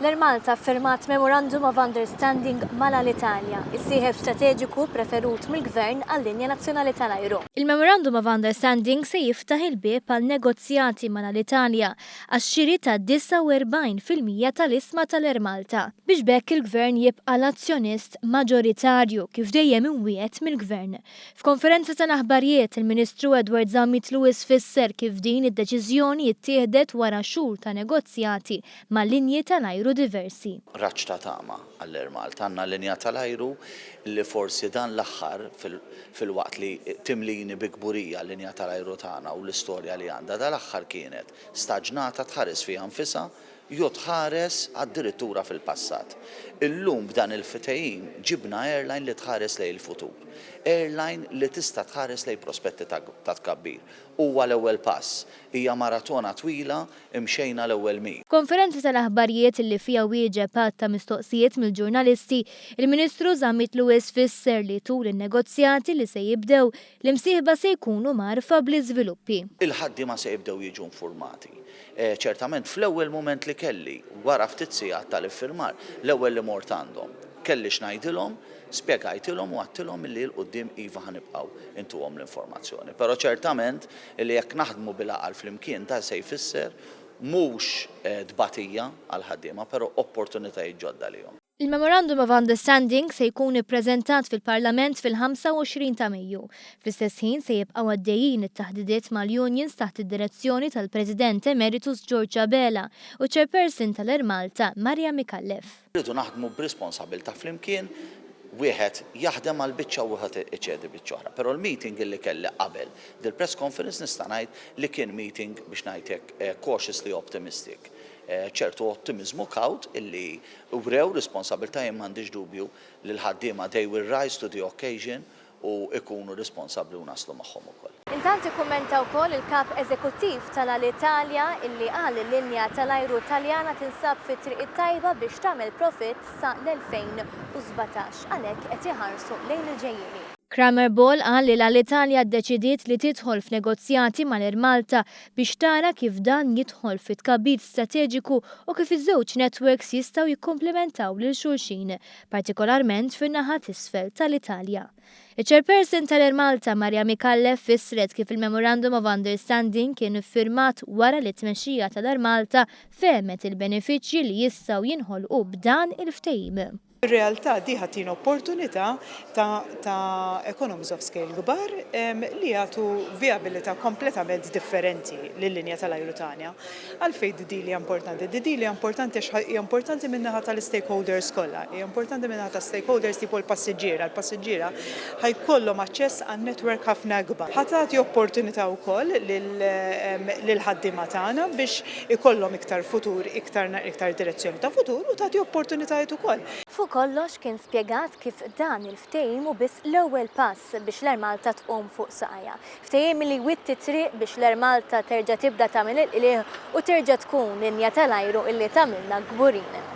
L-Air Malta firmat Memorandum of Understanding mal-Italja, is-sieħeb strateġiku preferut mill-Gvern għall-Linja Nazzjonali tal-Ajru. Il-Memorandum of Understanding se jiftaħ il-bieb għal negozjati mal-Italja għax-xiri ta' 49% tal-isma tal-Air Malta biex bekk il-Gvern jibqa' l-azzjonist maġġoritarju kif dejjem inwiegħed mill-Gvern. F'konferenza tal-aħbarijiet il-Ministru Edward Zammit Lewis fisser kif din id-deċiżjoni ttieħdet wara xhur ta' negozjati mal-linji tal-ajru diversi. Raġġ ta' tama għall-Air Malta għandna linja tal-ajru li forsi dan l-aħħar fil-waqt li timlini bi kburija l-linja tal-ajru tagħna u l-istorja li għandha dal-aħħar kienet staġnata tħares fiha nfisha jew tħares għad-dirittura fil-passat. Illum b'dan il-ftehim ġibna airline li tħares lejn il-futur. Airline li tista' tħares lejn prospetti ta' tkabbir. Huwa l-ewwel pass. Hija maratona twila imxejna l-ewwel mil. Konferenza tal-aħbarijiet li fiha wieġeb ta' mistoqsijiet mill-ġurnalisti, il-Ministru Zammit Lewis fisser li tul in-negozjati li se jibdew l-imsieħba se jkunu magħrufa bl-iżviluppi. Il-ħaddiema se jibdew jiġu informati. Ċertament fl-ewwel mument li kelli wara ftit sigħat tal-iffirmar, l-ewwel li mort għandhom. Kelli x'ngħidilhom, spjegajtilhom u għattilhom li l-qudiem iva ħanibqgħu intuhom l-informazzjoni. Però ċertament li jekk naħdmu bil-aqal flimkien da se jfisser mhux tbatija għal ħaddiema, però opportunitajiet ġodda lihom. Il-Memorandum of Understanding se jkun ippreżentat fil-Parlament fil-25 ta' Mejju. Fl-istess ħin se jibqgħu għaddejjin it-taħdidiet mal-unions taħt id-direzzjoni tal-President Emeritus George Abela u Chairperson tal-Air Malta Marja Mikallef. Rridu naħdmu b'responsabbilta flimkien wieħed jaħdem għal biċċa u wieħed iċedi biċċa oħra. Però l-meeting li kelli qabel dil-press conference nista' ngħid li kien meeting biex ngħidlek cautiously optimistic. ċertu ottimizmu kawt illi wrew responsabilità jien m'għandix dubju li l-ħaddiema they will rise to the occasion u ikunu responsabbli u naslu magħhom ukoll. Intant ikkummenta wkoll il-kap eżekuttiv tal-Italja illi qal il-linja tal-ajru Taljana tinsab fit-triq it-tajba biex tagħmel profitt sa l-2017 għalhekk qed iħarsu lejn il-ġejjieni. Kramer Ball qal li l-Italja ddeċidiet li tidħol f'negozjati mal-Air Malta biex tara kif dan jidħol fit-tkabbir strateġiku u kif iż-żewġ networks jistgħu jikkomplementaw lil xulxin, partikolarment fin-naħa t'isfel tal-Italja. Il-Chairperson tal-Air Malta Marja Mikallef fissret kif il-Memorandum of Understanding kien iffirmat wara li t-tmexxija tal-Air Malta fehmet il-benefiċċji li jistgħu jinħolqu b'dan il-ftehim. Ir-realtà di ħatin opportunità ta' economies of scale kbar li jagħtu viabilità kompletament differenti lill-linja tal-ajru tagħna. Għalfejn d-dili importanti. D-dili importanti importanti min-naħa tal-stakeholders kollha. Hija importanti min-naħa ta' stakeholders tipo l-passiġġiera. L-passiġġiera ħajkollhom aċċess għan-netwerk ħafna kbar. Ħatati opportunità wkoll lil-ħaddiema tagħna biex ikollhom iktar futur, iktar direzzjoni ta' futur u tagħti opportunitajiet ukoll. Kollox kien spjegat kif dan il-ftehim u biss l-ewwel pass biex l-Air Malta tqum fuq saqajja. Ftehim li witti triq biex l-Air Malta terġa' tibda tagħmel il-qlieħ u terġa' tkun linja tal-ajru illi tagħmilna kburin.